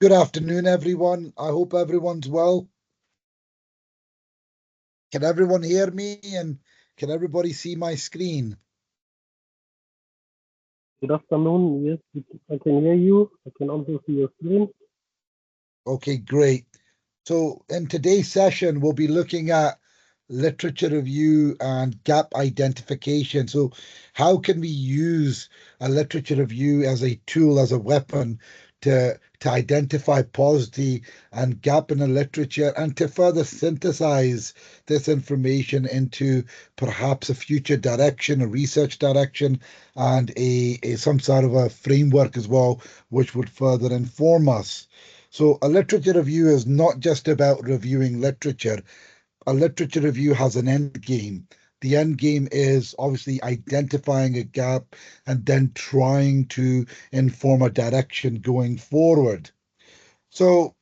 Good afternoon, everyone. I hope everyone's well. Can everyone hear me and can everybody see my screen? Good afternoon. Yes, I can hear you. I can also see your screen. Okay, great. So in today's session, we'll be looking at literature review and gap identification. So how can we use a literature review as a tool, as a weapon to identify paucity and gap in the literature and to further synthesize this information into perhaps a future direction, a research direction, and a some sort of a framework as well, which would further inform us. So a literature review is not just about reviewing literature. A literature review has an end game. The end game is obviously identifying a gap and then trying to inform a direction going forward. So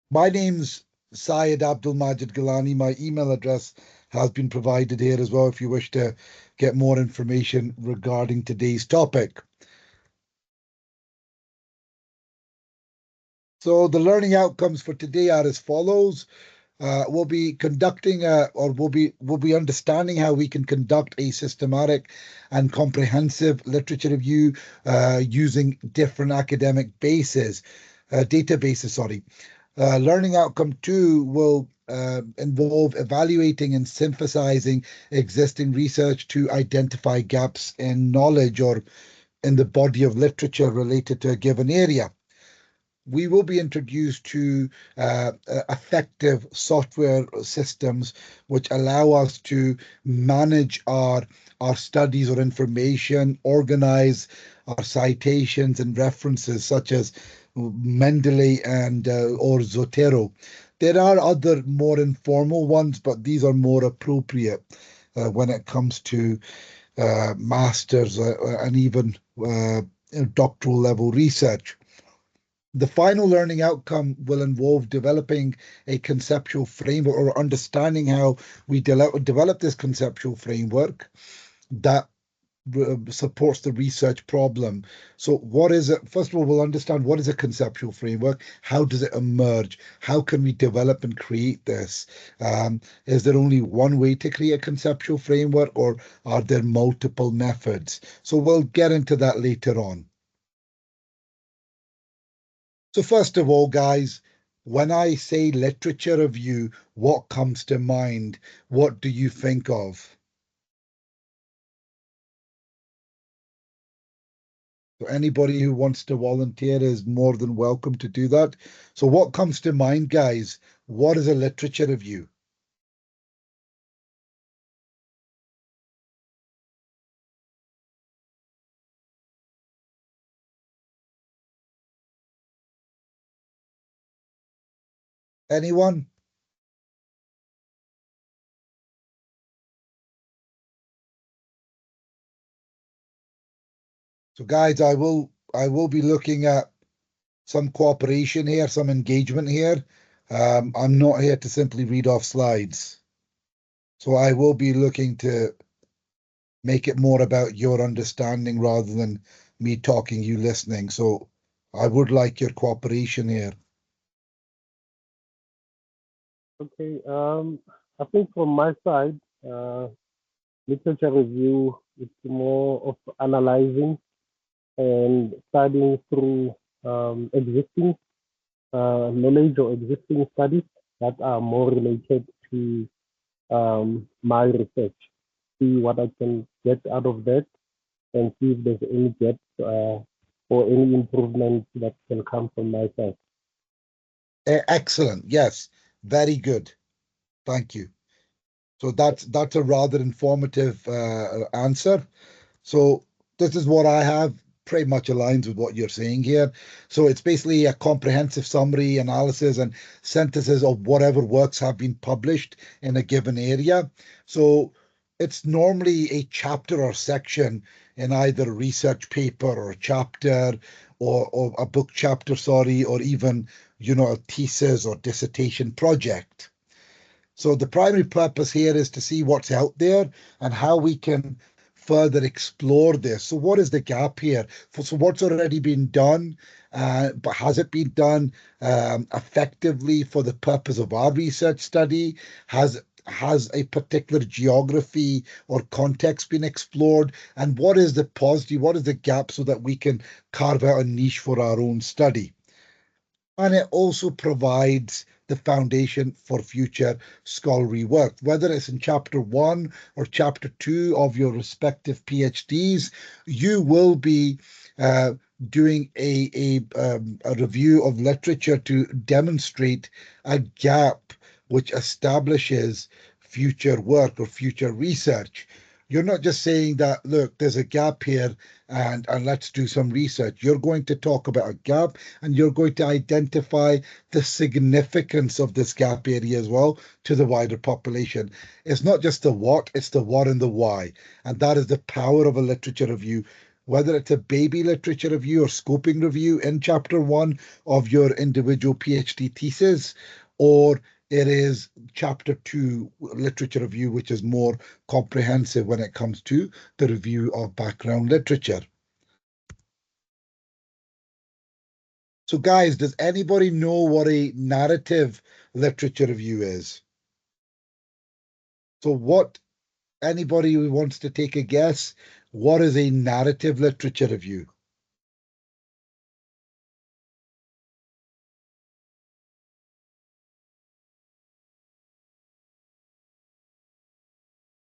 my name's Syed Abdul Majid Gilani. My email address has been provided here as well if you wish to get more information regarding today's topic. So the learning outcomes for today are as follows. We'll be conducting or we'll be understanding how we can conduct a systematic and comprehensive literature review using different academic databases. Sorry. Learning outcome two will involve evaluating and synthesizing existing research to identify gaps in knowledge or in the body of literature related to a given area. We will be introduced to effective software systems which allow us to manage our studies or information, organize our citations and references such as Mendeley and or Zotero. There are other more informal ones, but these are more appropriate when it comes to masters and even doctoral level research. The final learning outcome will involve developing a conceptual framework or understanding how we develop this conceptual framework that supports the research problem. So, what is it? First of all, we'll understand what is a conceptual framework. How does it emerge? How can we develop and create this? Is there only one way to create a conceptual framework, or are there multiple methods? So, we'll get into that later on. So, first of all, guys, when I say literature review, what comes to mind? What do you think of? So, anybody who wants to volunteer is more than welcome to do that. So, what comes to mind, guys? What is a literature review? Anyone? So, guys, I will be looking at some cooperation here, some engagement here. I'm not here to simply read off slides. So, I will be looking to make it more about your understanding rather than me talking, you listening. So I would like your cooperation here. Okay. I think from my side, literature review is more of analyzing and studying through existing knowledge or existing studies that are more related to my research. See what I can get out of that and see if there's any gaps or any improvements that can come from my side. Excellent. Yes, very good. Thank you. So that's a rather informative answer. So this is what I have. Pretty much aligns with what you're saying here. So it's basically a comprehensive summary, analysis, and synthesis of whatever works have been published in a given area. So it's normally a chapter or section in either a research paper or a chapter or a book chapter, sorry, or even, a thesis or dissertation project. So the primary purpose here is to see what's out there and how we can further explore this. So what is the gap here? So what's already been done, but has it been done effectively for the purpose of our research study? Has a particular geography or context been explored? And what is the positive, what is the gap so that we can carve out a niche for our own study? And it also provides the foundation for future scholarly work, whether it's in chapter 1 or chapter 2 of your respective PhDs. You will be doing a review of literature to demonstrate a gap which establishes future work or future research. You're not just saying that, look, there's a gap here and let's do some research. You're going to talk about a gap and you're going to identify the significance of this gap area as well to the wider population. It's not just the what, it's the what and the why. And that is the power of a literature review. Whether it's a baby literature review or scoping review in chapter 1 of your individual PhD thesis, or it is chapter 2 literature review, which is more comprehensive when it comes to the review of background literature. So, guys, does anybody know what a narrative literature review is? So, what anybody who wants to take a guess, what is a narrative literature review?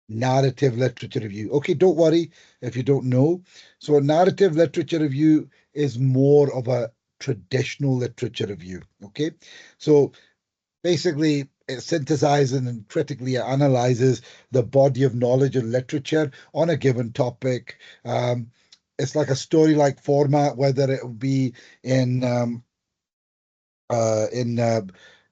Narrative literature review. Okay, don't worry if you don't know. So, a narrative literature review is more of a traditional literature review. Okay, so basically, it synthesizes and critically analyzes the body of knowledge and literature on a given topic. It's like a story-like format, whether it will be in um, uh, in uh,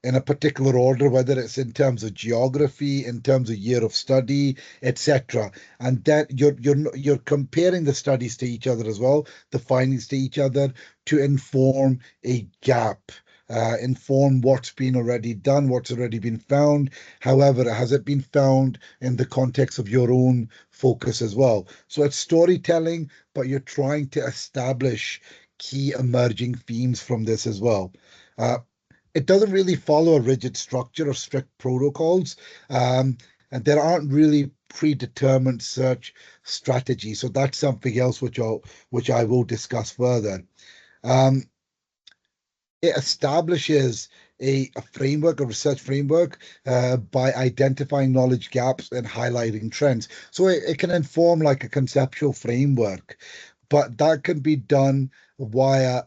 in a particular order, whether it's in terms of geography, in terms of year of study, etc. And that you're comparing the studies to each other as well, the findings to each other to inform a gap. Inform what's been already done, what's already been found. However, has it been found in the context of your own focus as well? So it's storytelling, but you're trying to establish key emerging themes from this as well. Uh, it doesn't really follow a rigid structure or strict protocols, and there aren't really predetermined search strategies. So that's something else which I will discuss further. Um, it establishes a framework, a research framework, by identifying knowledge gaps and highlighting trends. So it can inform like a conceptual framework, but that can be done via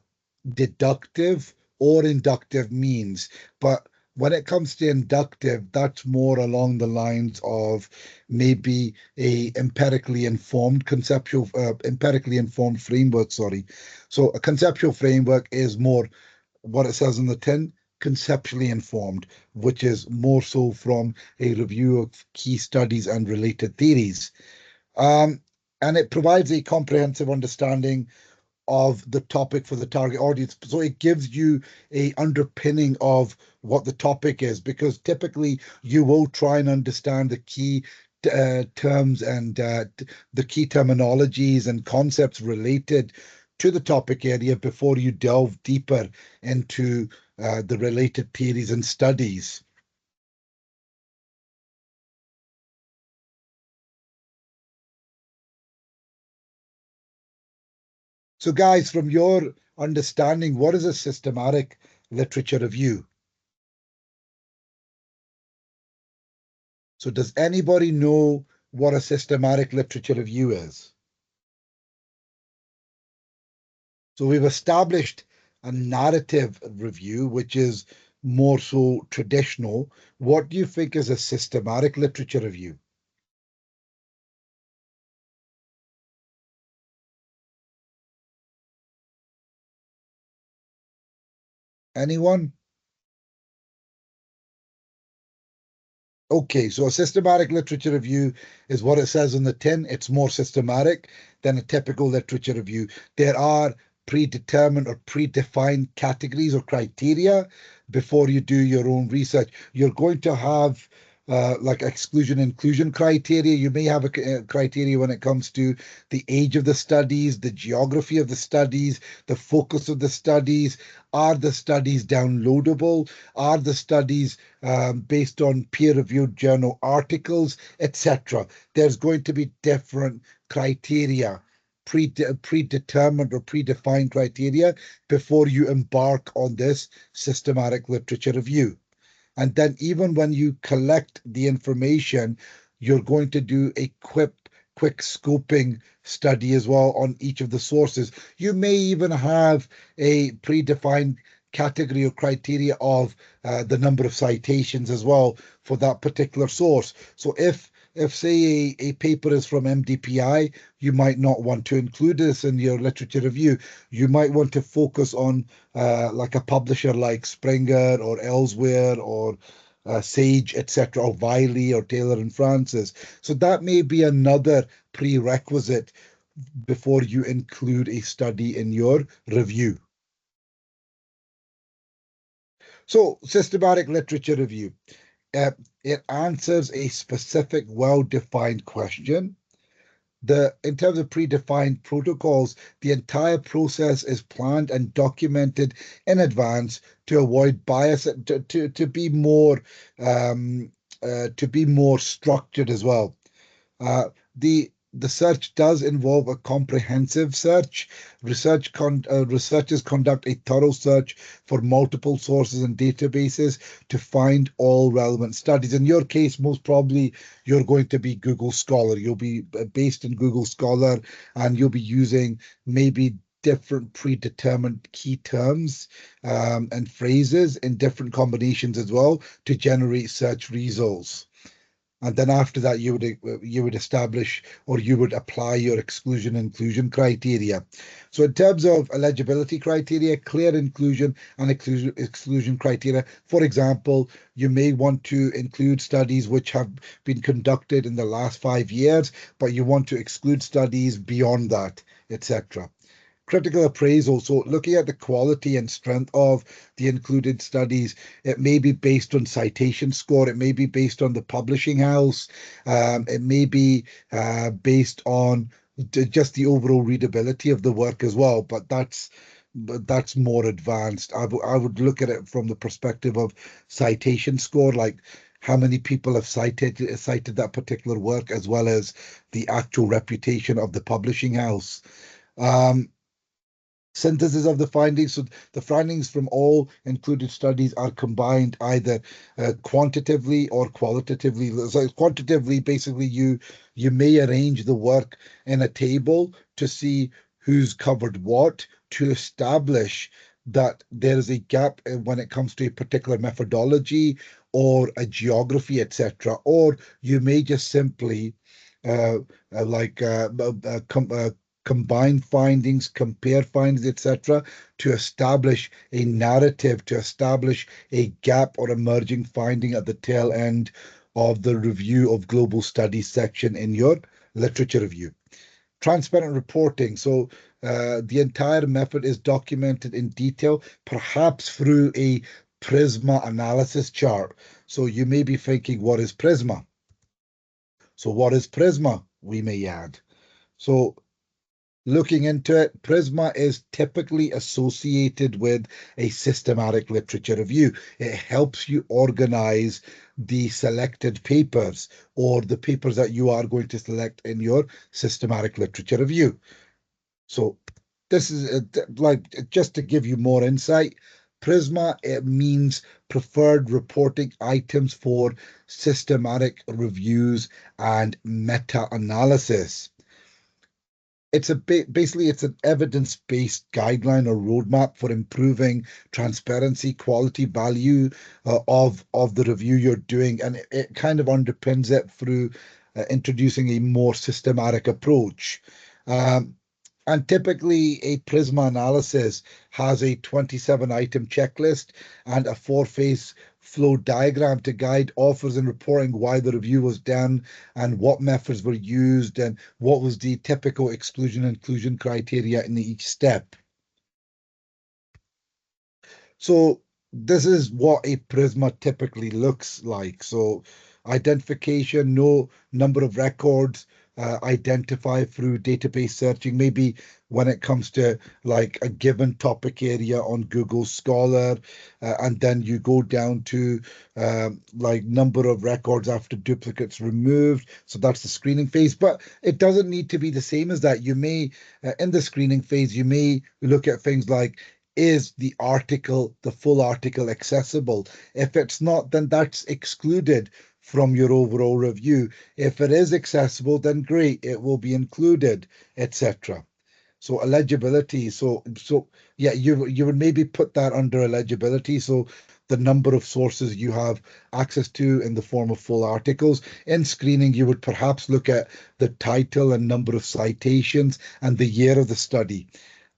deductive or inductive means. But when it comes to inductive, that's more along the lines of maybe a empirically informed framework. Sorry. So a conceptual framework is more what it says in the tin, conceptually informed, which is more so from a review of key studies and related theories. Um, and it provides a comprehensive understanding of the topic for the target audience. So it gives you a underpinning of what the topic is, because typically you will try and understand the key terms and the key terminologies and concepts related to the topic area before you delve deeper into the related theories and studies. So, guys, from your understanding, what is a systematic literature review? So, does anybody know what a systematic literature review is? So, we've established a narrative review, which is more so traditional. What do you think is a systematic literature review? Anyone? Okay, so a systematic literature review is what it says on the tin. It's more systematic than a typical literature review. There are predetermined or predefined categories or criteria before you do your own research. You're going to have like exclusion inclusion criteria. You may have a criteria when it comes to the age of the studies, the geography of the studies, the focus of the studies. Are the studies downloadable? Are the studies based on peer-reviewed journal articles, etc.? There's going to be different criteria, predetermined or predefined criteria before you embark on this systematic literature review. And then even when you collect the information, you're going to do a quick scoping study as well on each of the sources. You may even have a predefined category or criteria of the number of citations as well for that particular source. So if say a paper is from MDPI, you might not want to include this in your literature review. You might want to focus on like a publisher like Springer or Elsewhere or Sage, etc., or Wiley or Taylor and Francis. So that may be another prerequisite before you include a study in your review. So, systematic literature review. Uh, it answers a specific, well-defined question. In terms of predefined protocols, the entire process is planned and documented in advance to avoid bias, to be more structured as well. The search does involve a comprehensive search. Researchers conduct a thorough search for multiple sources and databases to find all relevant studies. In your case, most probably you're going to be Google Scholar. You'll be based in Google Scholar, and you'll be using maybe different predetermined key terms and phrases in different combinations as well to generate search results. And then after that, you would establish or you would apply your exclusion inclusion criteria. So in terms of eligibility criteria, clear inclusion and exclusion criteria. For example, you may want to include studies which have been conducted in the last 5 years, but you want to exclude studies beyond that, etc. Critical appraisal. So looking at the quality and strength of the included studies, it may be based on citation score, it may be based on the publishing house, it may be based on just the overall readability of the work as well. But that's more advanced. I would look at it from the perspective of citation score, like how many people have cited that particular work, as well as the actual reputation of the publishing house. Um, Synthesis of the findings. So the findings from all included studies are combined either quantitatively or qualitatively. So quantitatively, basically, you may arrange the work in a table to see who's covered what to establish that there is a gap when it comes to a particular methodology or a geography, etc. Or you may just simply uh, like combine findings, compare findings, etc., to establish a narrative, to establish a gap or emerging finding at the tail end of the review of global studies section in your literature review. Transparent reporting. So the entire method is documented in detail, perhaps through a Prisma analysis chart. So you may be thinking, what is Prisma? So what is Prisma? We may add. So looking into it, Prisma is typically associated with a systematic literature review. It helps you organize the selected papers or the papers that you are going to select in your systematic literature review. So this is like just to give you more insight. Prisma, it means preferred reporting items for systematic reviews and meta-analysis. It's basically it's an evidence-based guideline or roadmap for improving transparency, quality, value of the review you're doing, and it kind of underpins it through introducing a more systematic approach. Um, and typically, a Prisma analysis has a 27 item checklist and a four-phase flow diagram to guide authors in reporting why the review was done and what methods were used and what was the typical exclusion inclusion criteria in each step. So this is what a Prisma typically looks like. So Identification, no number of records, identify through database searching, maybe when it comes to like a given topic area on Google Scholar, and then you go down to like number of records after duplicates removed. So that's the screening phase, but it doesn't need to be the same as that. You may, in the screening phase, you may look at things like, is the article, the full article accessible? If it's not, then that's excluded from your overall review. If it is accessible, then great, it will be included, etc. So eligibility. So yeah, you would maybe put that under eligibility. So the number of sources you have access to in the form of full articles. In screening, you would perhaps look at the title and number of citations and the year of the study.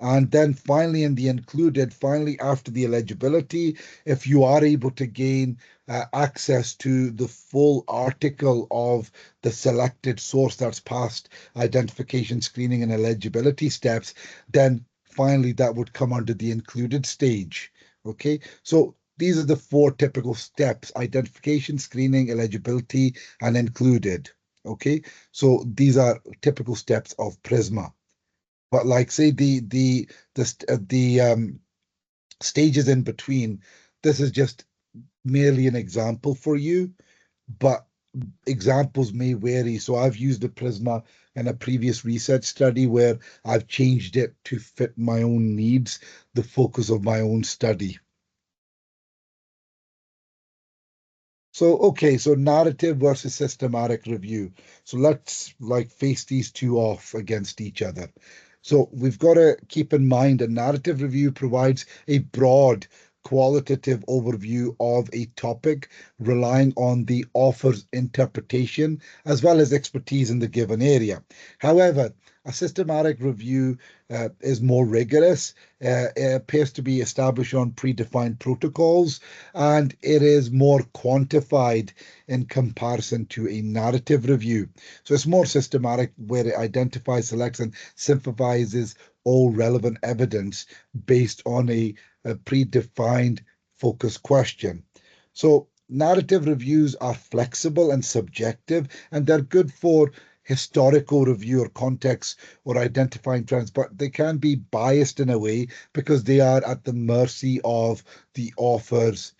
And then finally, in the included, finally, after the eligibility, if you are able to gain access to the full article of the selected source that's passed identification, screening, and eligibility steps, then finally that would come under the included stage. Okay, so these are the four typical steps: identification, screening, eligibility, and included. Okay, so these are typical steps of Prisma. But like say the stages in between, this is just merely an example for you, but examples may vary. So I've used the Prisma in a previous research study where I've changed it to fit my own needs, the focus of my own study. So, okay, so narrative versus systematic review. So let's like face these two off against each other. So we've got to keep in mind a narrative review provides a broad qualitative overview of a topic, relying on the author's interpretation as well as expertise in the given area. However, a systematic review is more rigorous. It appears to be established on predefined protocols, and it is more quantified in comparison to a narrative review. So it's more systematic, where it identifies, selects, and synthesizes all relevant evidence based on a predefined focus question. So narrative reviews are flexible and subjective, and they're good for historical review or context or identifying trends, but they can be biased in a way because they are at the mercy of the author's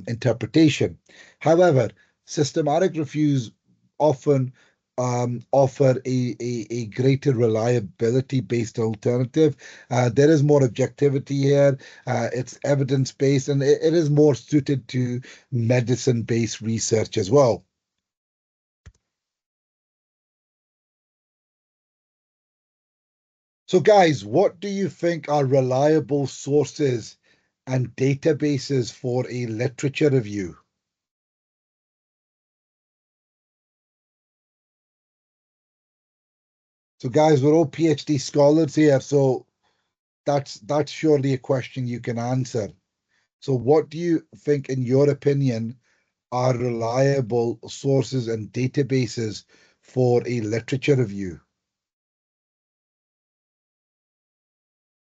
interpretation. However, systematic reviews often offer a greater reliability based alternative. There is more objectivity here. It's evidence based, and it is more suited to medicine based research as well. So, guys, what do you think are reliable sources and databases for a literature review? So, guys, we're all PhD scholars here, so that's surely a question you can answer. So, what do you think, in your opinion, are reliable sources and databases for a literature review?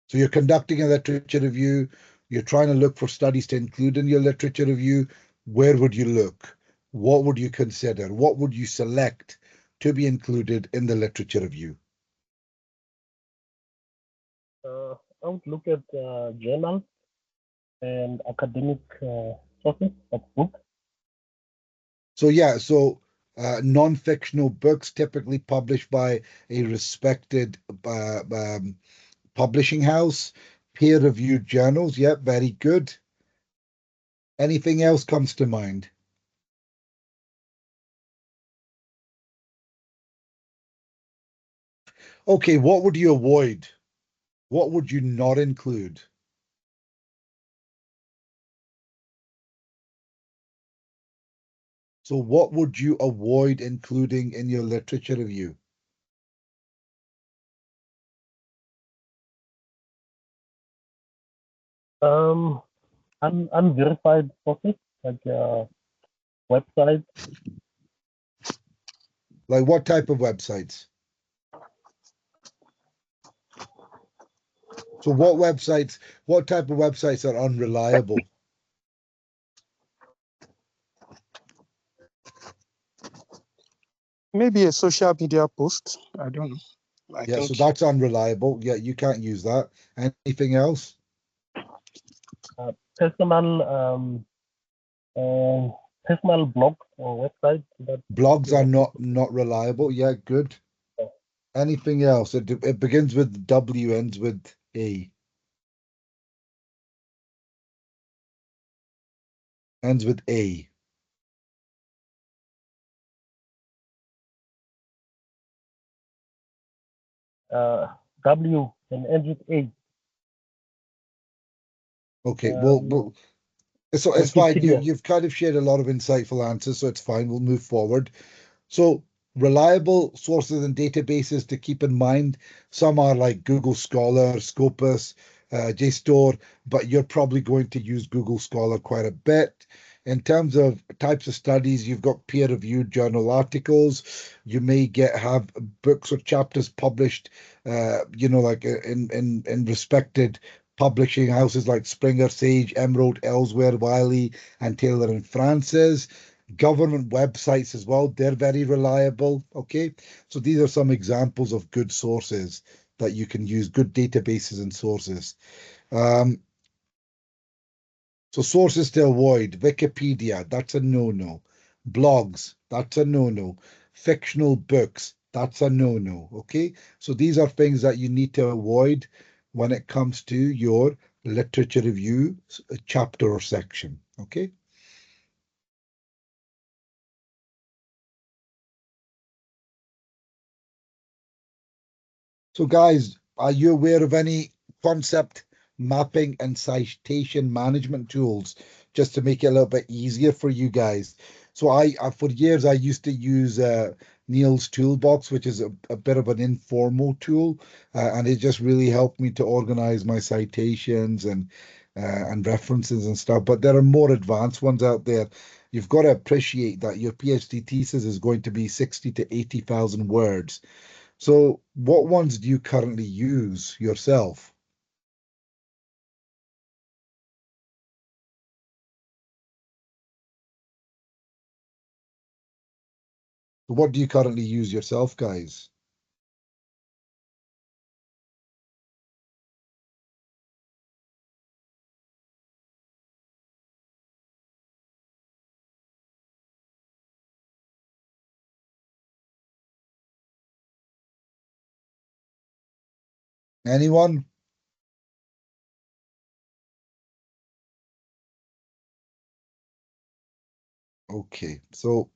So, you're conducting a literature review, you're trying to look for studies to include in your literature review. Where would you look? What would you consider? What would you select to be included in the literature review? I would look at journals and academic sources of books. So, yeah, so non-fictional books typically published by a respected publishing house, peer-reviewed journals. Yep, very good. Anything else comes to mind? Okay, what would you avoid? What would you not include? So what would you avoid including in your literature review? Um, Unverified sources like websites. Like what type of websites? So what type of websites are unreliable? maybe a social media post. I don't know. I Yeah, so think that's unreliable. Yeah, you can't use that. Anything else? Personal personal blog or website that Blogs you are have. not reliable. Yeah, good. Anything else? It begins with W, ends with A. Ends with A. W and ends with A. Okay, well, it's fine. Wikipedia. You've kind of shared a lot of insightful answers, so it's fine. We'll move forward. So reliable sources and databases to keep in mind. Some are like Google Scholar, Scopus, JSTOR, but you're probably going to use Google Scholar quite a bit. In terms of types of studies, you've got peer-reviewed journal articles. You may have books or chapters published, like in respected publishing houses like Springer, Sage, Emerald, Elsewhere, Wiley, and Taylor and Francis. Government websites as well, they're very reliable. Okay, so these are some examples of good sources that you can use, good databases and sources. Um, so sources to avoid: Wikipedia, that's a no-no. Blogs, that's a no-no. Fictional books, that's a no-no. Okay, so these are things that you need to avoid when it comes to your literature review chapter or section. Okay. So, guys, are you aware of any concept mapping and citation management tools just to make it a little bit easier for you guys? So, for years I used to use Neil's Toolbox, which is a bit of an informal tool, and it just really helped me to organize my citations and references and stuff. But there are more advanced ones out there. You've got to appreciate that your PhD thesis is going to be 60 to 80,000 words. So, what ones do you currently use yourself? What do you currently use yourself, guys? Anyone? Okay, so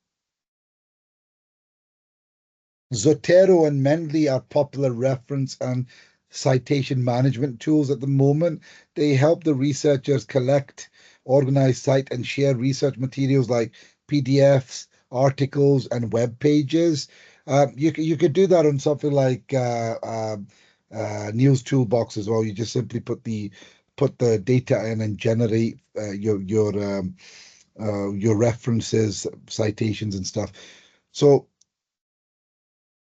Zotero and Mendeley are popular reference and citation management tools at the moment. They help the researchers collect, organize, cite, and share research materials like PDFs, articles, and web pages. You could do that on something like News Toolbox as well. You just simply put the data in and generate your references, citations, and stuff. So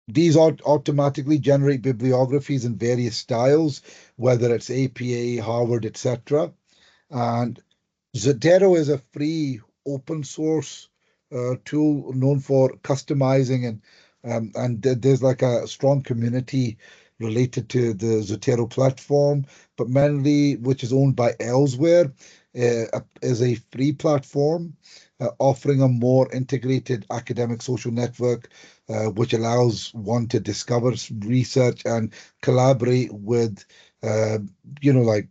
these automatically generate bibliographies in various styles, whether it's APA, Harvard, etc. And Zotero is a free open source tool known for customizing and there's like a strong community related to the Zotero platform. But mainly, which is owned by Elsewhere, is a free platform offering a more integrated academic social network, which allows one to discover research and collaborate with, uh, like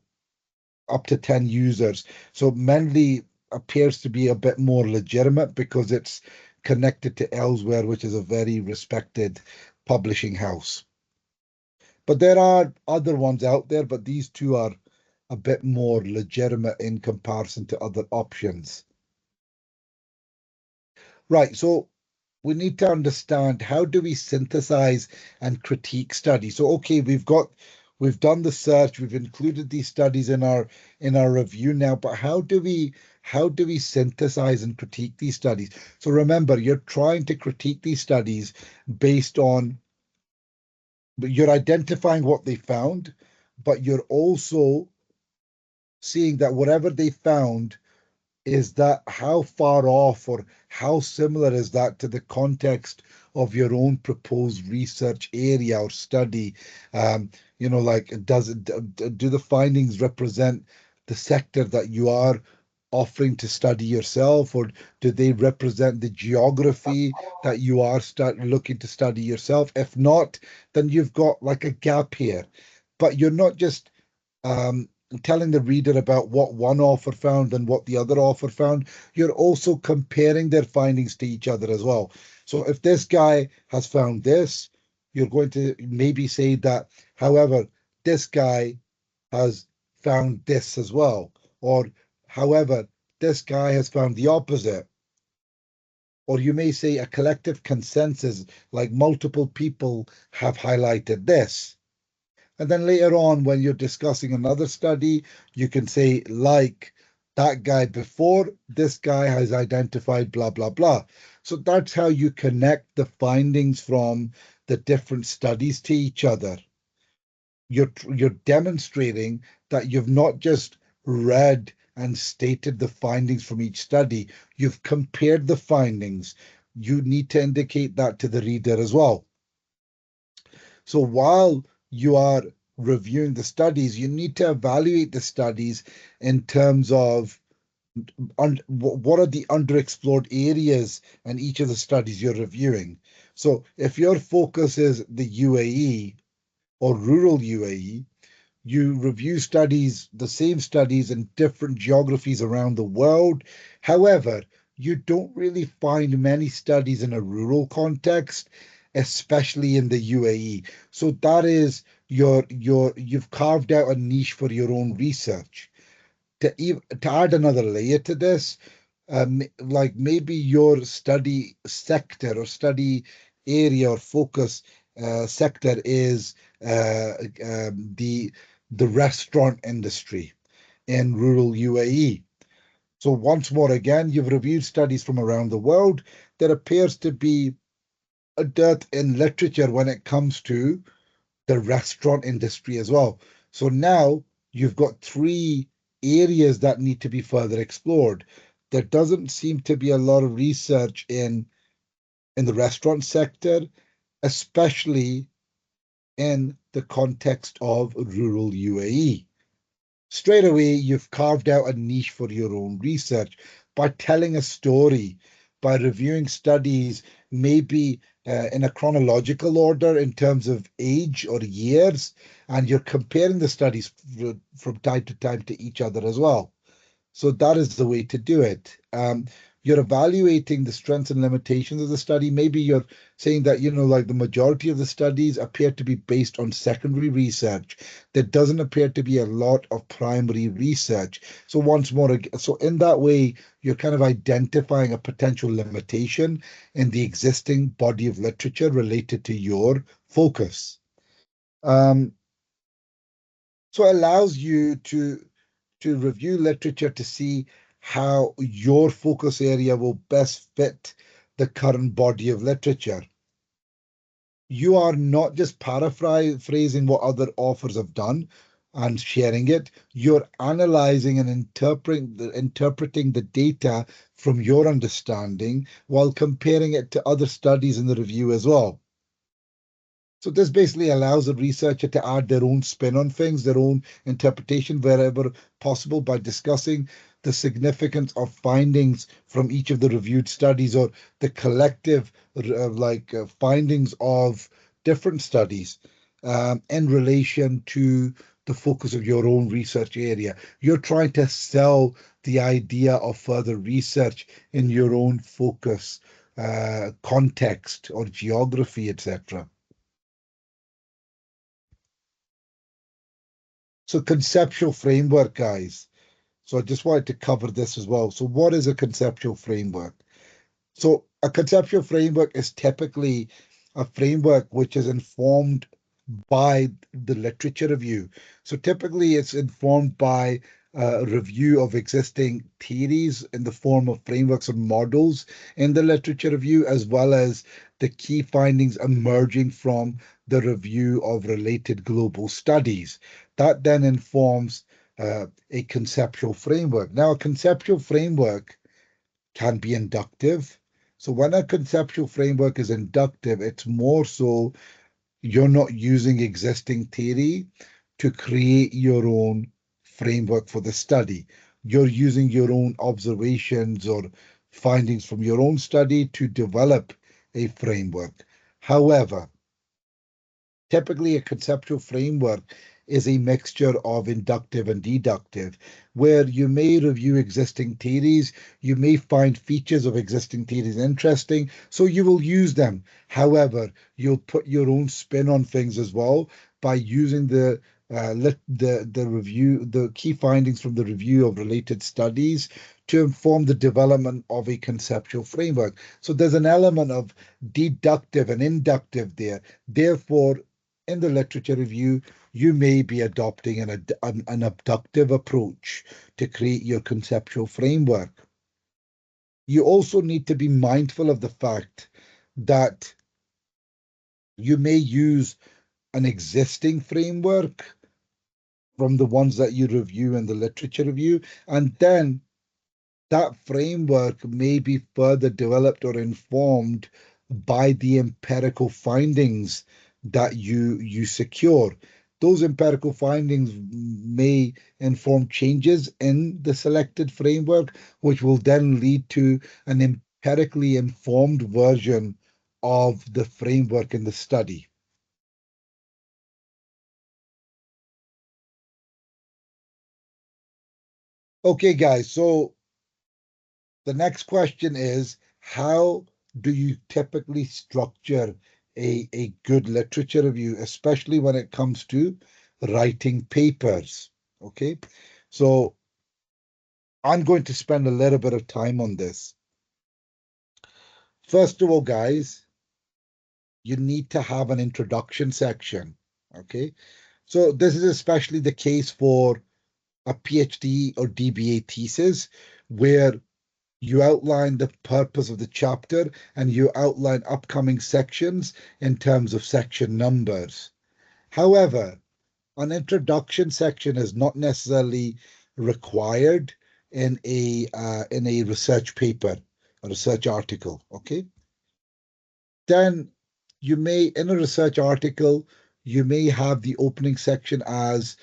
up to 10 users. So Mendeley appears to be a bit more legitimate because it's connected to Elsewhere, which is a very respected publishing house. But there are other ones out there, but these two are a bit more legitimate in comparison to other options. Right, so we need to understand, how do we synthesize and critique studies? So okay, we've done the search, we've included these studies in our review now, but how do we synthesize and critique these studies? So remember, you're trying to critique these studies based on, you're identifying what they found, but you're also seeing that whatever they found is that how far off or how similar is that to the context of your own proposed research area or study? Like do the findings represent the sector that you are offering to study yourself, or do they represent the geography that you are looking to study yourself? If not, then you've got like a gap here. But you're not just um, telling the reader about what one author found and what the other author found. You're also comparing their findings to each other as well. So if this guy has found this, you're going to maybe say that, however, this guy has found this as well. Or, however, this guy has found the opposite. Or you may say a collective consensus, like multiple people have highlighted this. And then later on, when you're discussing another study, you can say, like that guy before, this guy has identified blah, blah, blah. So that's how you connect the findings from the different studies to each other. You're demonstrating that you've not just read and stated the findings from each study, you've compared the findings. You need to indicate that to the reader as well. So while you are reviewing the studies, you need to evaluate the studies in terms of what are the underexplored areas in each of the studies you're reviewing. So if your focus is the UAE or rural UAE, you review studies, the same studies in different geographies around the world. However, you don't really find many studies in a rural context, especially in the UAE. So that is you've carved out a niche for your own research. To add another layer to this, like maybe your study sector or study area or focus sector is the restaurant industry in rural UAE. So once more again, you've reviewed studies from around the world. There appears to be a dearth in literature when it comes to the restaurant industry as well. So now you've got three areas that need to be further explored. There doesn't seem to be a lot of research in the restaurant sector, especially in the context of rural UAE. Straight away, you've carved out a niche for your own research by telling a story, by reviewing studies, maybe in a chronological order in terms of age or years, and you're comparing the studies from time to time to each other as well. So that is the way to do it. You're evaluating the strengths and limitations of the study. Maybe you're saying that, like the majority of the studies appear to be based on secondary research. There doesn't appear to be a lot of primary research. So once more, so in that way, you're kind of identifying a potential limitation in the existing body of literature related to your focus. Um, so it allows you to review literature to see how your focus area will best fit the current body of literature. You are not just paraphrasing what other authors have done and sharing it, you're analyzing and interpreting the data from your understanding while comparing it to other studies in the review as well. So this basically allows a researcher to add their own spin on things, their own interpretation wherever possible by discussing the significance of findings from each of the reviewed studies or the collective findings of different studies in relation to the focus of your own research area. You're trying to sell the idea of further research in your own focus, context or geography, etc. So conceptual framework, guys. So I just wanted to cover this as well. So what is a conceptual framework? So a conceptual framework is typically a framework which is informed by the literature review. So typically it's informed by a review of existing theories in the form of frameworks and models in the literature review, as well as the key findings emerging from the review of related global studies. That then informs a conceptual framework. Now, a conceptual framework can be inductive. So when a conceptual framework is inductive, it's more so you're not using existing theory to create your own framework for the study. You're using your own observations or findings from your own study to develop a framework. However, typically, a conceptual framework is a mixture of inductive and deductive, where you may review existing theories, you may find features of existing theories interesting, so you will use them. However, you'll put your own spin on things as well by using the review, the key findings from the review of related studies to inform the development of a conceptual framework. So there's an element of deductive and inductive there. Therefore, in the literature review, you may be adopting an abductive approach to create your conceptual framework. You also need to be mindful of the fact that you may use an existing framework from the ones that you review in the literature review, and then that framework may be further developed or informed by the empirical findings that you secure. Those empirical findings may inform changes in the selected framework, which will then lead to an empirically informed version of the framework in the study. Okay, guys, so the next question is, how do you typically structure a good literature review, especially when it comes to writing papers? Okay, so I'm going to spend a little bit of time on this. First of all, guys, you need to have an introduction section. Okay, so this is especially the case for a PhD or DBA thesis, where you outline the purpose of the chapter and you outline upcoming sections in terms of section numbers. However, an introduction section is not necessarily required in a research paper, a research article. Okay, then you may, in a research article, you may have the opening section as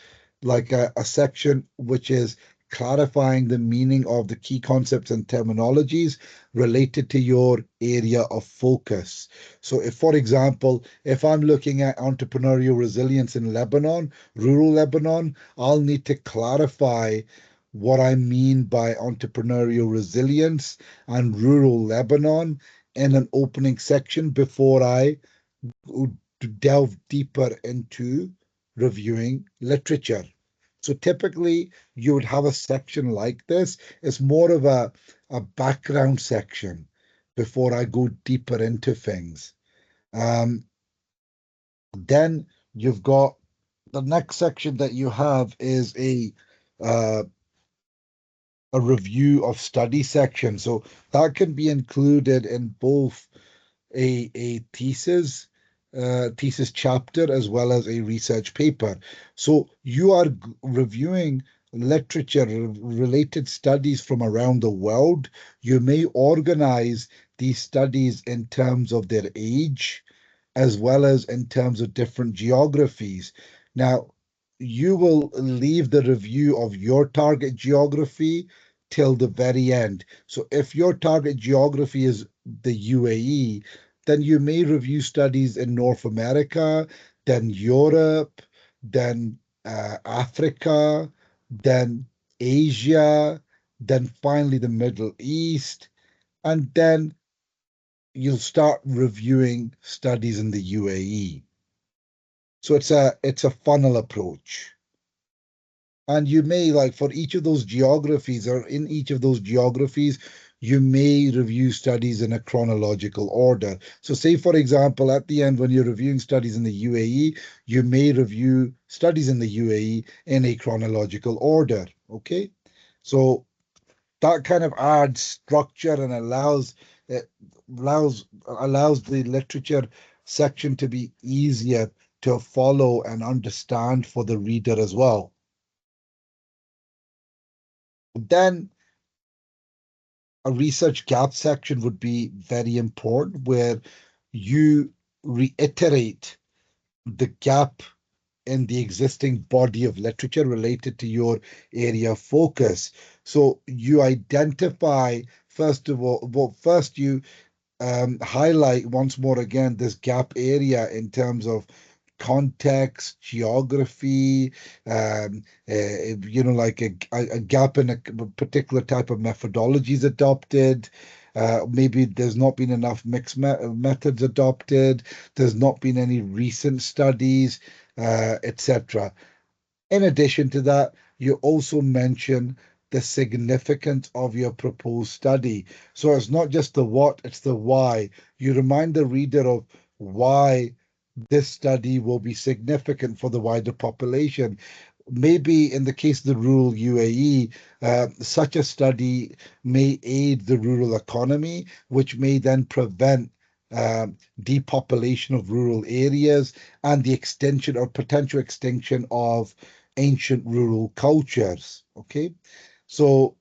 like a section which is clarifying the meaning of the key concepts and terminologies related to your area of focus. So if, for example, if I'm looking at entrepreneurial resilience in Lebanon, rural Lebanon, I'll need to clarify what I mean by entrepreneurial resilience and rural Lebanon in an opening section before I delve deeper into reviewing literature. So typically you would have a section like this. It's more of a background section before I go deeper into things. Then you've got the next section that you have is uh, a review of study section. So that can be included in both a thesis chapter as well as a research paper. So you are reviewing literature related studies from around the world. You may organize these studies in terms of their age as well as in terms of different geographies. Now, you will leave the review of your target geography till the very end. So if your target geography is the UAE, then you may review studies in North America, then Europe, then Africa, then Asia, then finally the Middle East, and then you'll start reviewing studies in the UAE. So it's a funnel approach. And you may, like, for each of those geographies or in each of those geographies, you may review studies in a chronological order. So say, for example, at the end, when you're reviewing studies in the UAE, you may review studies in the UAE in a chronological order. Okay. So that kind of adds structure and it allows the literature section to be easier to follow and understand for the reader as well. Then a research gap section would be very important, where you reiterate the gap in the existing body of literature related to your area of focus. So you identify, first of all, well, first you highlight once more again this gap area in terms of context, geography, like a gap in a particular type of methodologies adopted. Maybe there's not been enough mixed methods adopted. There's not been any recent studies, etc. In addition to that, you also mention the significance of your proposed study. So it's not just the what, it's the why. You remind the reader of why this study will be significant for the wider population. Maybe in the case of the rural UAE, such a study may aid the rural economy, which may then prevent depopulation of rural areas and the extinction or potential extinction of ancient rural cultures. Okay, so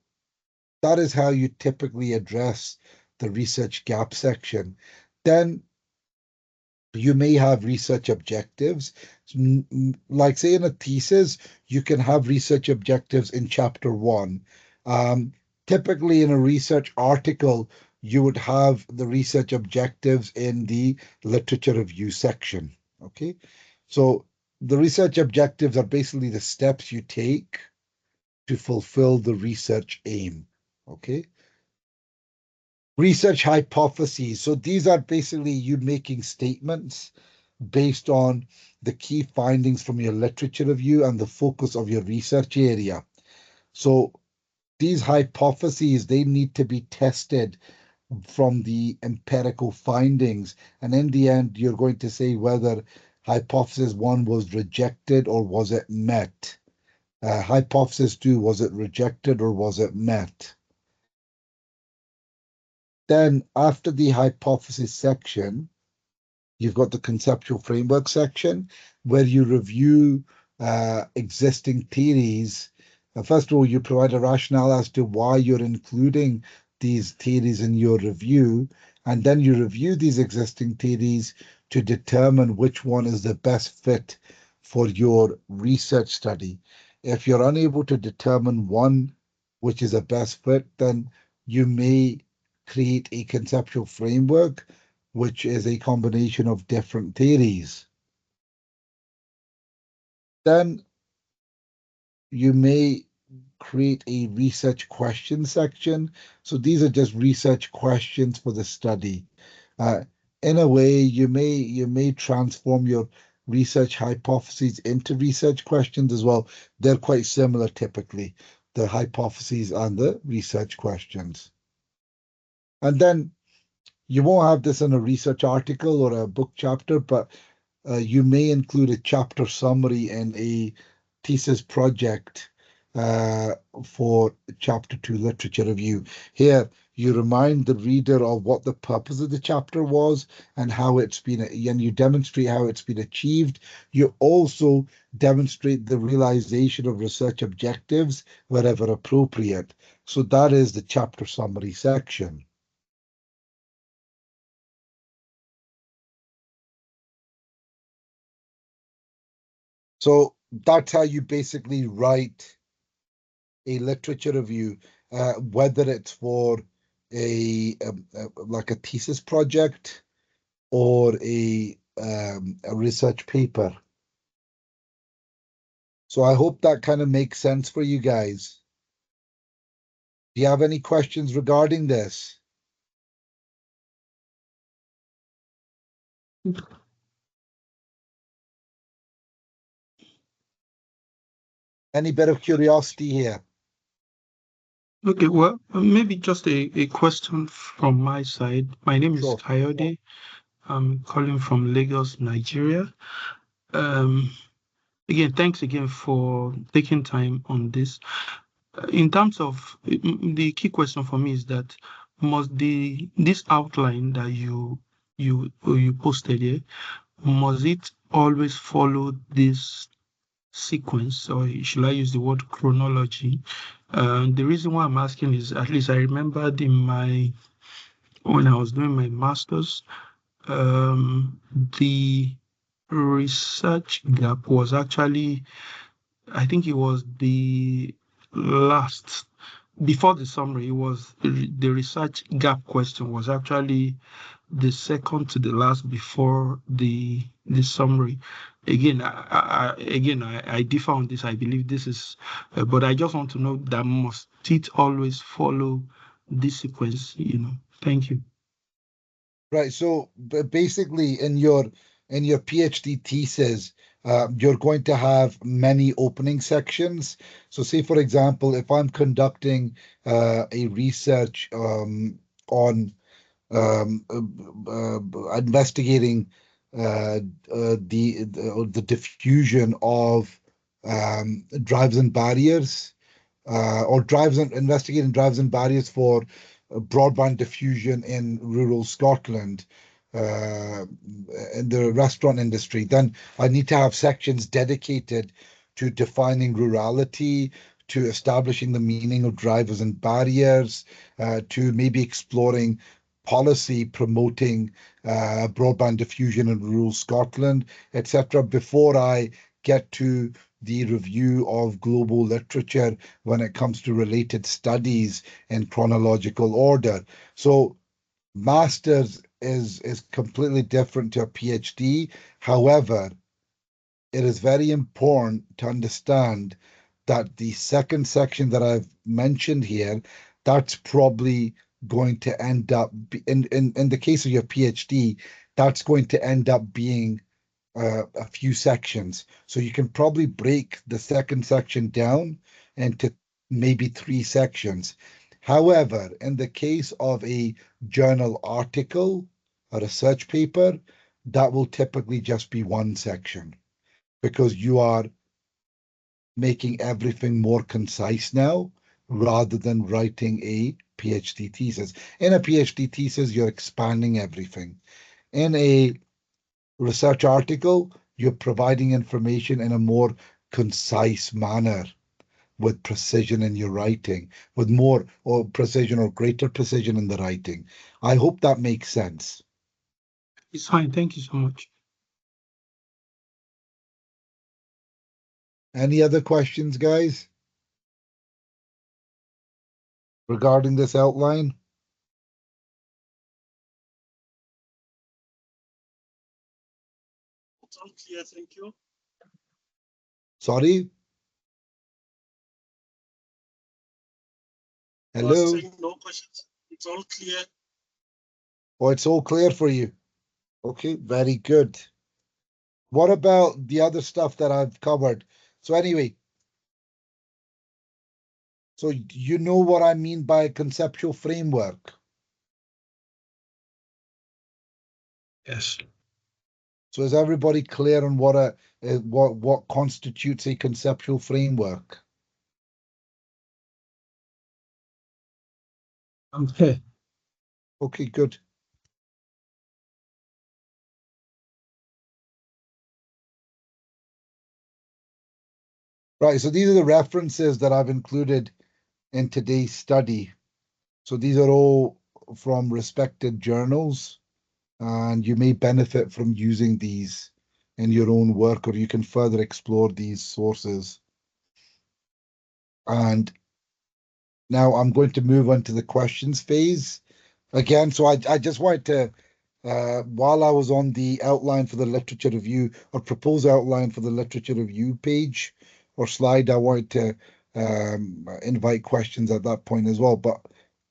that is how you typically address the research gap section. Then you may have research objectives. Like, say, in a thesis, you can have research objectives in chapter one. Typically, in a research article, you would have the research objectives in the literature review section. Okay, so the research objectives are basically the steps you take to fulfill the research aim. Okay. Research hypotheses. So these are basically you making statements based on the key findings from your literature review and the focus of your research area. So these hypotheses, they need to be tested from the empirical findings. And in the end, you're going to say whether hypothesis one was rejected or was it met. Hypothesis two, was it rejected or was it met? Then after the hypothesis section, you've got the conceptual framework section where you review existing theories. First of all, you provide a rationale as to why you're including these theories in your review, and then you review these existing theories to determine which one is the best fit for your research study. If you're unable to determine one which is a best fit, then you may create a conceptual framework which is a combination of different theories. Then you may create a research question section. So these are just research questions for the study. In a way, you may transform your research hypotheses into research questions as well. They're quite similar typically, the hypotheses and the research questions. And then you won't have this in a research article or a book chapter, but you may include a chapter summary in a thesis project for chapter 2 literature review. Here, you remind the reader of what the purpose of the chapter was and how it's been, and you demonstrate how it's been achieved. You also demonstrate the realization of research objectives wherever appropriate. So that is the chapter summary section. So that's how you basically write a literature review, whether it's for like a thesis project or a research paper. So I hope that kind of makes sense for you guys. Do you have any questions regarding this? Any bit of curiosity here? Okay, well, maybe just a question from my side. My name is Kayode. I'm calling from Lagos, Nigeria. Again, thanks again for taking time on this. In terms of the key question for me is that must this outline that you posted here, must it always follow this sequence, or should I use the word chronology, The reason why I'm asking is, at least I remembered when I was doing my master's, the research gap was actually, I think it was the last, before the summary, it was the research gap question was actually the second to the last before the summary. Again, I differ on this. I believe this is, but I just want to know that must it always follow this sequence? Thank you. Right. So basically, in your PhD thesis, you're going to have many opening sections. So, say for example, if I'm conducting a research on investigating the diffusion of drives and barriers, investigating drives and barriers for broadband diffusion in rural Scotland, in the restaurant industry, then I need to have sections dedicated to defining rurality, to establishing the meaning of drivers and barriers, to maybe exploring policy promoting broadband diffusion in rural Scotland, etc., before I get to the review of global literature when it comes to related studies in chronological order. So master's is completely different to a PhD. However, it is very important to understand that the second section that I've mentioned here, that's probably going to end up in the case of your PhD, that's going to end up being a few sections. So you can probably break the second section down into maybe three sections. However, in the case of a journal article, a research paper, that will typically just be one section because you are making everything more concise now rather than writing a PhD thesis. In a PhD thesis, you're expanding everything. In a research article, you're providing information in a more concise manner with precision in your writing, with more or precision or greater precision in the writing. I hope that makes sense. It's fine. Thank you so much. Any other questions, guys, regarding this outline? It's all clear, thank you. Sorry? I was Hello? saying no questions. It's all clear. Oh, it's all clear for you. Okay, very good. What about the other stuff that I've covered? So anyway, so you know what I mean by conceptual framework. Yes. So is everybody clear on what constitutes a conceptual framework? Okay. Okay, good. Right, so these are the references that I've included in today's study. So these are all from respected journals, and you may benefit from using these in your own work, or you can further explore these sources. And now I'm going to move on to the questions phase again. So I just wanted to, while I was on the outline for the literature review or proposed outline for the literature review page or slide, I wanted to invite questions at that point as well. But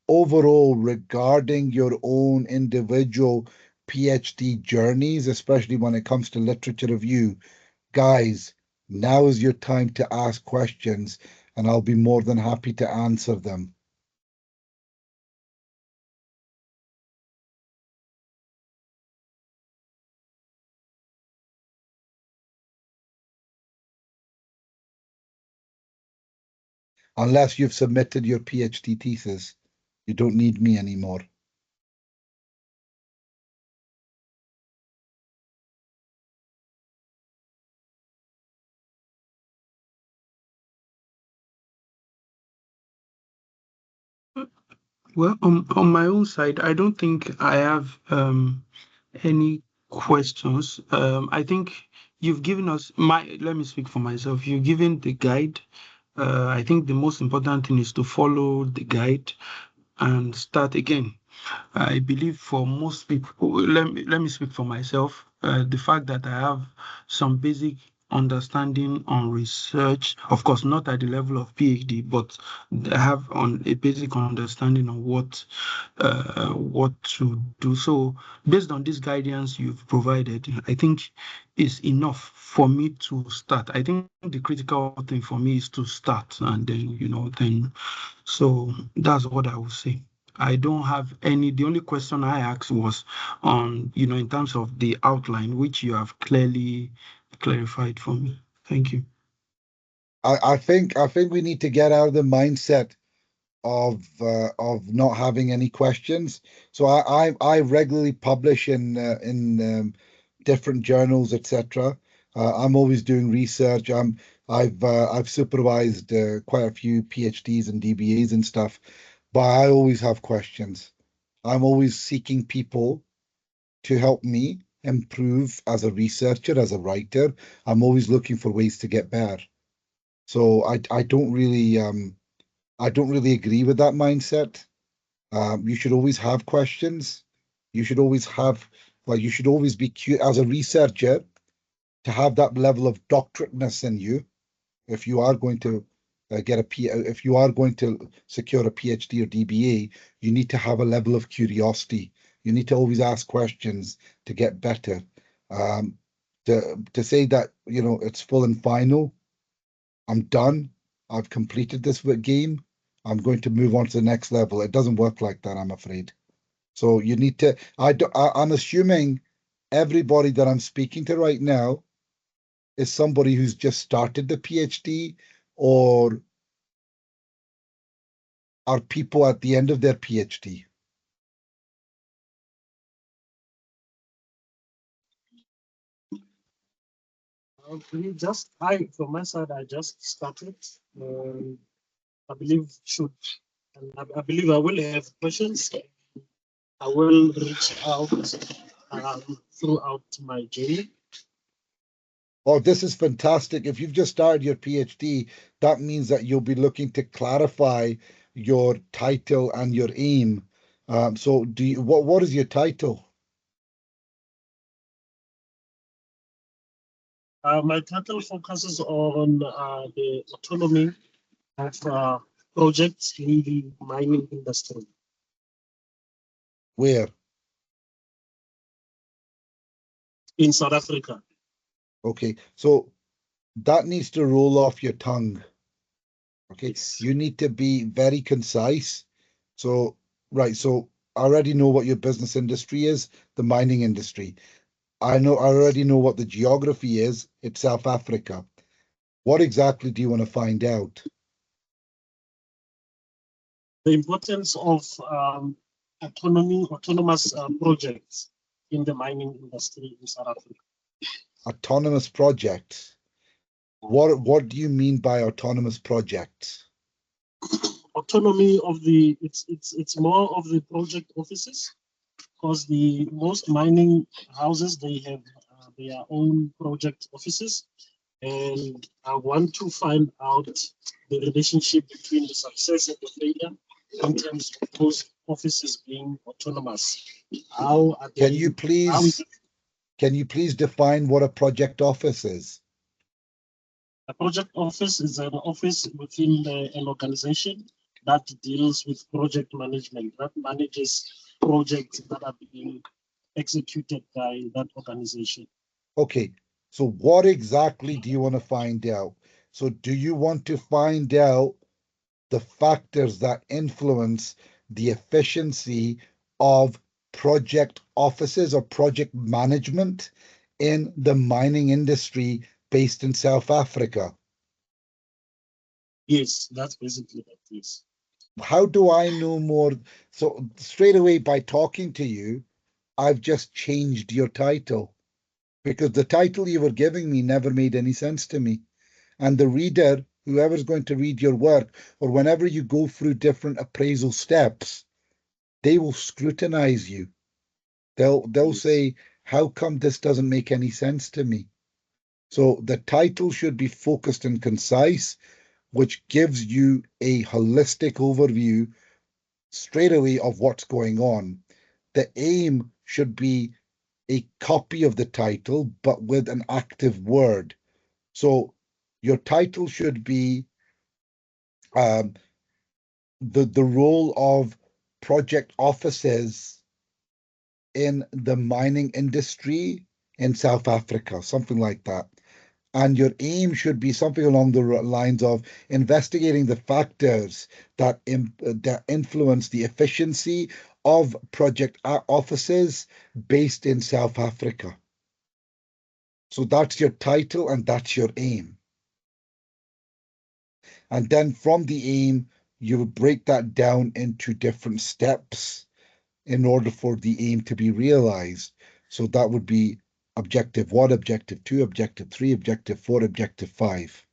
overall, regarding your own individual PhD journeys, especially when it comes to literature review, guys, now is your time to ask questions, and I'll be more than happy to answer them. Unless you've submitted your PhD thesis, you don't need me anymore. Well, on my own side, I don't think I have any questions. I think you've given us let me speak for myself. You've given the guide. I think the most important thing is to follow the guide and start again. I believe for most people, let me speak for myself. The fact that I have some basic understanding on research, of course, not at the level of PhD, but I have on a basic understanding on what to do. So, based on this guidance you've provided, I think is enough for me to start. I think the critical thing for me is to start, and then then. So that's what I would say. I don't have any. The only question I asked was on, in terms of the outline, which you have clearly clarified for me. Thank you. I think we need to get out of the mindset of not having any questions. So I regularly publish in different journals, etc. I'm always doing research. I've supervised quite a few PhDs and DBAs and stuff, but I always have questions. I'm always seeking people to help me improve as a researcher, as a writer. I'm always looking for ways to get better. So I don't really agree with that mindset. You should always have questions. You should always have, well, you should always be as a researcher to have that level of doctorateness in you. If you are going to if you are going to secure a PhD or DBA, you need to have a level of curiosity. You need to always ask questions to get better. Um, to say that it's full and final, I'm done. I've completed this game. I'm going to move on to the next level. It doesn't work like that, I'm afraid. So you need to. I'm assuming everybody that I'm speaking to right now is somebody who's just started the PhD, or are people at the end of their PhD. From my side, I just started. I believe should, and I believe I will have questions. I will reach out throughout my journey. Oh, this is fantastic. If you've just started your PhD, that means that you'll be looking to clarify your title and your aim. So what is your title? My title focuses on the autonomy of projects in the mining industry. Where? In South Africa. Okay, so that needs to roll off your tongue. Okay, Yes. you need to be very concise. So, right, so I already know what your business industry is, the mining industry. I already know what the geography is. It's South Africa. What exactly do you want to find out? The importance of autonomous projects in the mining industry in South Africa. Autonomous projects. What do you mean by autonomous projects? Autonomy of it's more of the project offices, because the most mining houses, they have their own project offices, and I want to find out the relationship between the success and the failure in terms of those offices being autonomous. How are they? Can you please define what a project office is? A project office is an office within an organization that deals with project management, that manages projects that are being executed by that organization. Okay, so what exactly do you want to find out? So do you want to find out the factors that influence the efficiency of project offices or project management in the mining industry based in South Africa? Yes, that's basically what it is. How do I know more? So straight away by talking to you, I've just changed your title, because the title you were giving me never made any sense to me. And the reader, whoever's going to read your work, or whenever you go through different appraisal steps, they will scrutinize you. They'll say, how come this doesn't make any sense to me? So the title should be focused and concise, which gives you a holistic overview straight away of what's going on. The aim should be a copy of the title, but with an active word. So your title should be the role of project offices in the mining industry in South Africa, something like that. And your aim should be something along the lines of investigating the factors that influence the efficiency of project offices based in South Africa. So that's your title and that's your aim. And then from the aim, you will break that down into different steps in order for the aim to be realized. So that would be objective 1, objective 2, objective 3, objective 4, objective 5.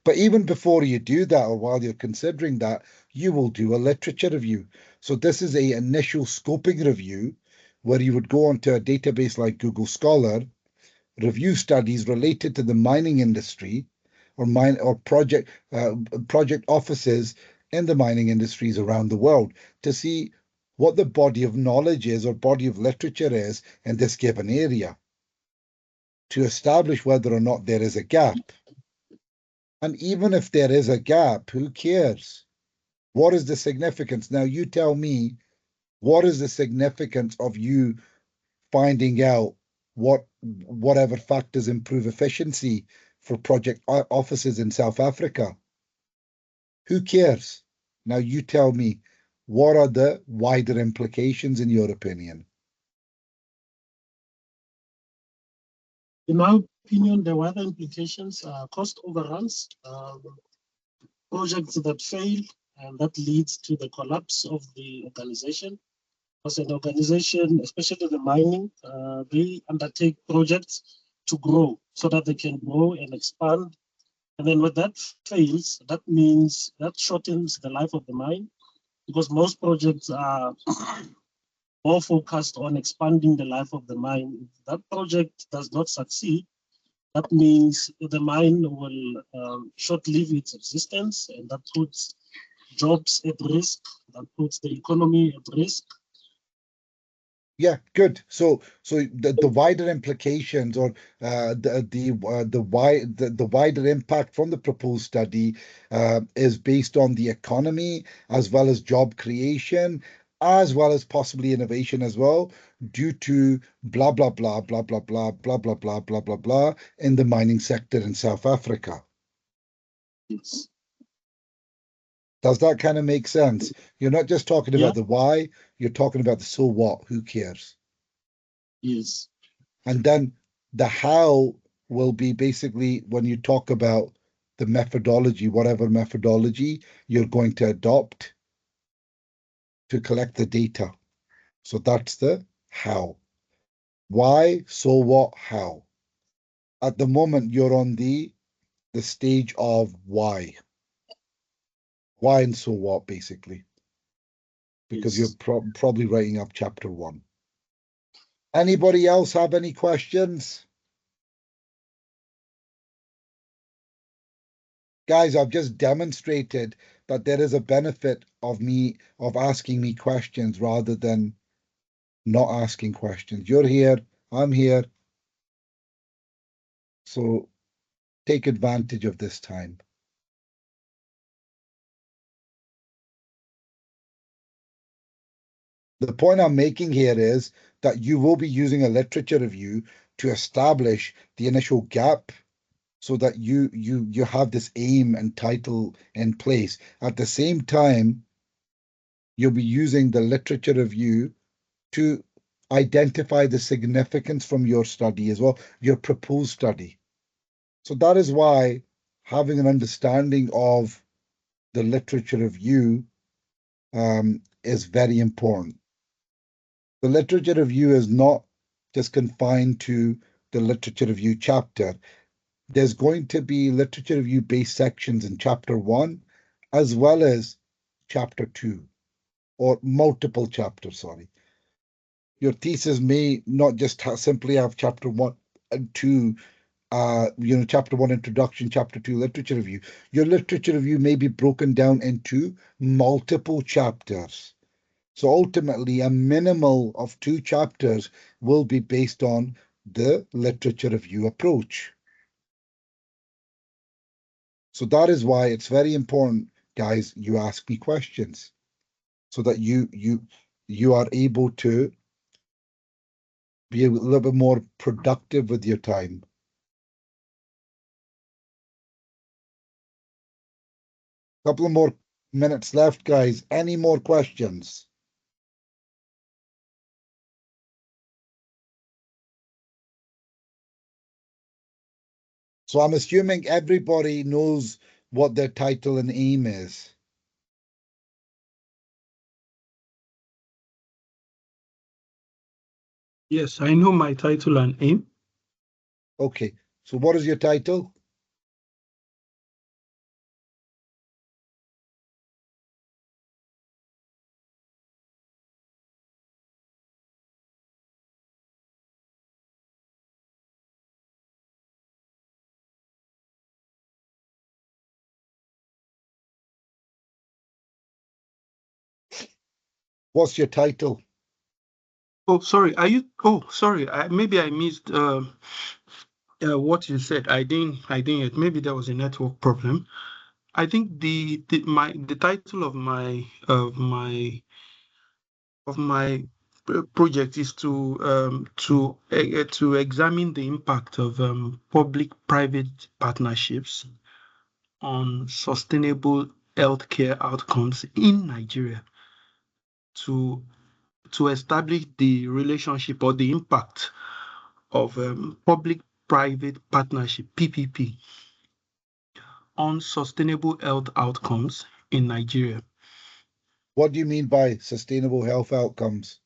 But even before you do that, or while you're considering that, you will do a literature review. So this is a initial scoping review where you would go onto a database like Google Scholar, review studies related to the mining industry or project offices in the mining industries around the world to see what the body of knowledge is or body of literature is in this given area to establish whether or not there is a gap. And even if there is a gap, who cares? What is the significance? Now you tell me, what is the significance of you finding out whatever factors improve efficiency for project offices in South Africa? Who cares? Now you tell me, what are the wider implications in your opinion? In my opinion, the wider implications are cost overruns, projects that fail, and that leads to the collapse of the organization. As an organization, especially the mining, they undertake projects to grow so that they can grow and expand. And then when that fails, that means that shortens the life of the mine because most projects are more focused on expanding the life of the mine. If that project does not succeed, that means the mine will short-live its existence, and that puts jobs at risk, that puts the economy at risk. Yeah, good. So the wider implications or the wider impact from the proposed study is based on the economy as well as job creation, as well as possibly innovation as well, due to blah blah blah blah blah blah blah blah blah blah blah blah in the mining sector in South Africa. Yes. Does that kind of make sense? You're not just talking Yeah. about the why, you're talking about the so what, who cares? Yes. And then the how will be basically when you talk about the methodology, whatever methodology you're going to adopt to collect the data. So that's the how. Why, so what, how. At the moment, you're on the stage of why. Why and so what, basically, because Yes. you're probably writing up chapter 1. Anybody else have any questions? Guys, I've just demonstrated that there is a benefit of asking me questions rather than not asking questions. You're here, I'm here. So take advantage of this time. The point I'm making here is that you will be using a literature review to establish the initial gap so that you have this aim and title in place. At the same time, you'll be using the literature review to identify the significance from your study as well, your proposed study. So that is why having an understanding of the literature review is very important. The literature review is not just confined to the literature review chapter. There's going to be literature review based sections in chapter 1 as well as chapter 2. or multiple chapters, sorry. Your thesis may not just simply have chapter 1 and 2, chapter 1 introduction, chapter 2 literature review. Your literature review may be broken down into multiple chapters. So ultimately, a minimal of 2 chapters will be based on the literature review approach. So that is why it's very important, guys, you ask me questions so that you are able to be a little bit more productive with your time. Couple of more minutes left, guys. Any more questions? So I'm assuming everybody knows what their title and aim is. Yes, I know my title and aim. Okay, so what is your title? What's your title? Oh, sorry. Are you? Oh, sorry. Maybe I missed what you said. I didn't. Maybe there was a network problem. I think the title of my project is to examine the impact of public-private partnerships on sustainable healthcare outcomes in Nigeria, to establish the relationship or the impact of public-private partnership (PPP) on sustainable health outcomes in Nigeria. What do you mean by sustainable health outcomes?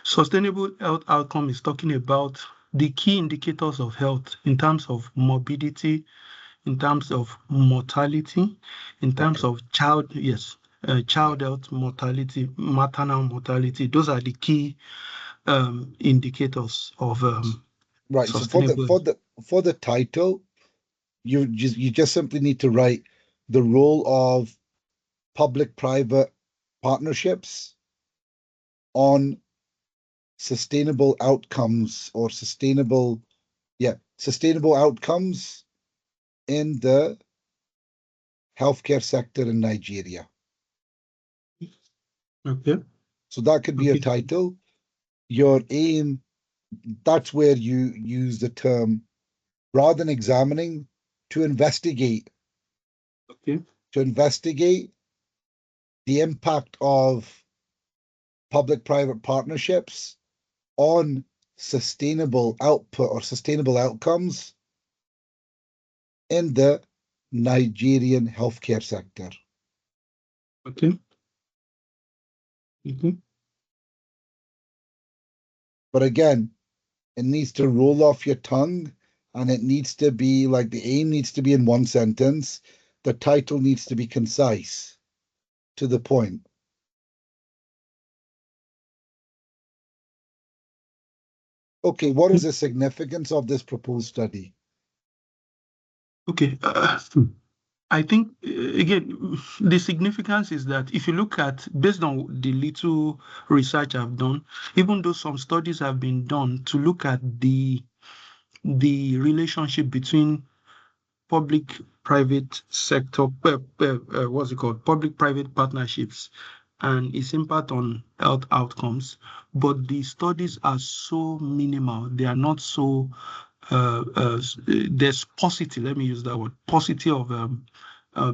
Sustainable health outcome is talking about the key indicators of health in terms of morbidity, in terms of mortality, in terms of child health mortality, maternal mortality. Those are the key indicators of Right. So sustainable. for the title, you just simply need to write the role of public-private partnerships on sustainable outcomes or sustainable outcomes in the healthcare sector in Nigeria. Okay. So that could be your title. Your aim, that's where you use the term, rather than examining, to investigate. Okay. To investigate the impact of public-private partnerships on sustainable output or sustainable outcomes in the Nigerian healthcare sector. Okay. Mm-hmm. But again, it needs to roll off your tongue, and it needs to be like the aim needs to be in one sentence. The title needs to be concise, to the point. Okay, what is the significance of this proposed study? Okay. I think, again, the significance is that if you look at, based on the little research I've done, even though some studies have been done to look at the relationship between public-private sector, what's it called, public-private partnerships and its impact on health outcomes, but the studies are so minimal. They are not so, there's paucity, let me use that word, paucity of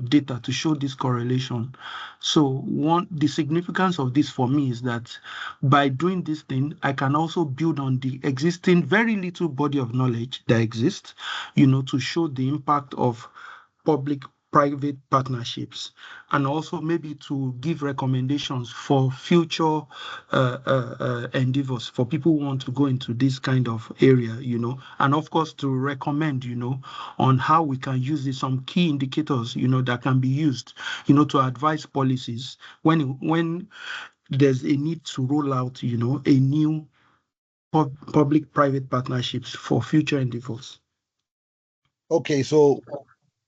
data to show this correlation. So the significance of this for me is that by doing this thing, I can also build on the existing very little body of knowledge that exists, to show the impact of private partnerships, and also maybe to give recommendations for future endeavors for people who want to go into this kind of area, and of course to recommend, on how we can use this, some key indicators, that can be used, to advise policies when there's a need to roll out, a new public-private partnerships for future endeavors. Okay, so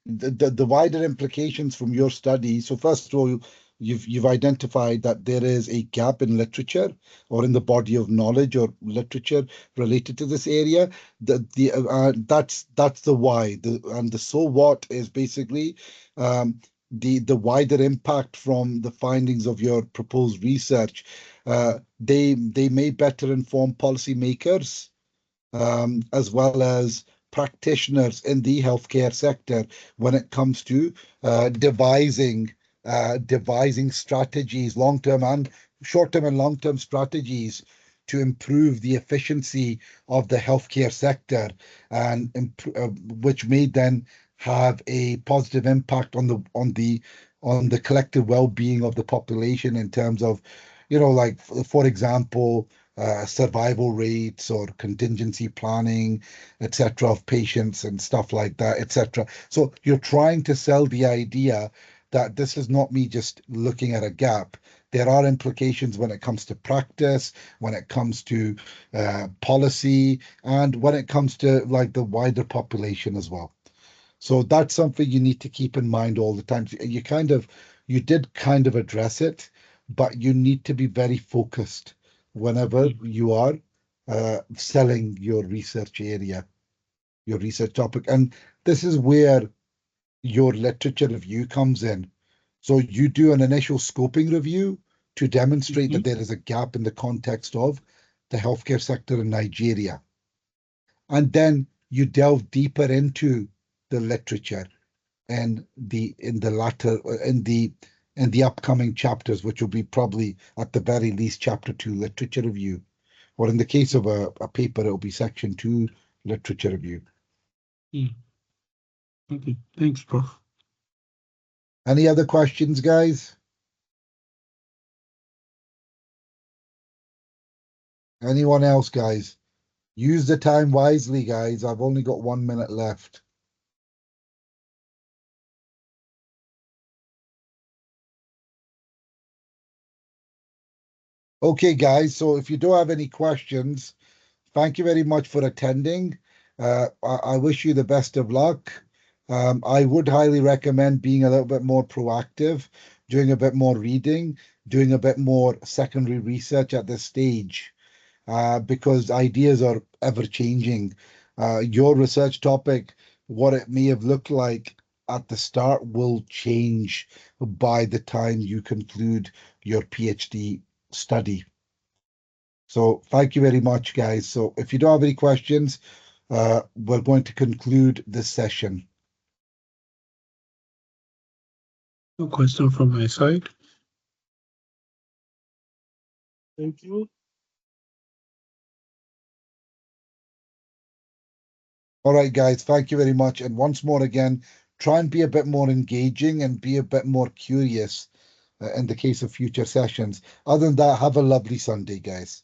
the wider implications from your study. So first of all, you've identified that there is a gap in literature or in the body of knowledge or literature related to this area. That's the why. And the so what is basically the wider impact from the findings of your proposed research. They may better inform policymakers as well as practitioners in the healthcare sector when it comes to devising strategies, long-term and short-term and long-term strategies to improve the efficiency of the healthcare sector, and which may then have a positive impact on the collective well-being of the population in terms of, like for example, survival rates or contingency planning, etc., of patients and stuff like that, etc. So you're trying to sell the idea that this is not me just looking at a gap. There are implications when it comes to practice, when it comes to policy, and when it comes to like the wider population as well. So that's something you need to keep in mind all the time. You did kind of address it, but you need to be very focused whenever you are selling your research area, your research topic. And this is where your literature review comes in. So you do an initial scoping review to demonstrate that there is a gap in the context of the healthcare sector in Nigeria. And then you delve deeper into the literature and in the upcoming chapters, which will be probably at the very least chapter 2 literature review, or in the case of a paper, it'll be section 2 literature review. Okay, thanks, Prof. Any other questions, guys? Anyone else, guys? Use the time wisely, guys. I've only got 1 minute left. Okay, guys, so if you don't have any questions, thank you very much for attending. I wish you the best of luck. I would highly recommend being a little bit more proactive, doing a bit more reading, doing a bit more secondary research at this stage, because ideas are ever changing. Your research topic, what it may have looked like at the start, will change by the time you conclude your PhD study. So thank you very much, guys. So if you don't have any questions, we're going to conclude this session. No question from my side. Thank you. All right, guys, thank you very much. And once more again, try and be a bit more engaging and be a bit more curious in the case of future sessions. Other than that, have a lovely Sunday, guys.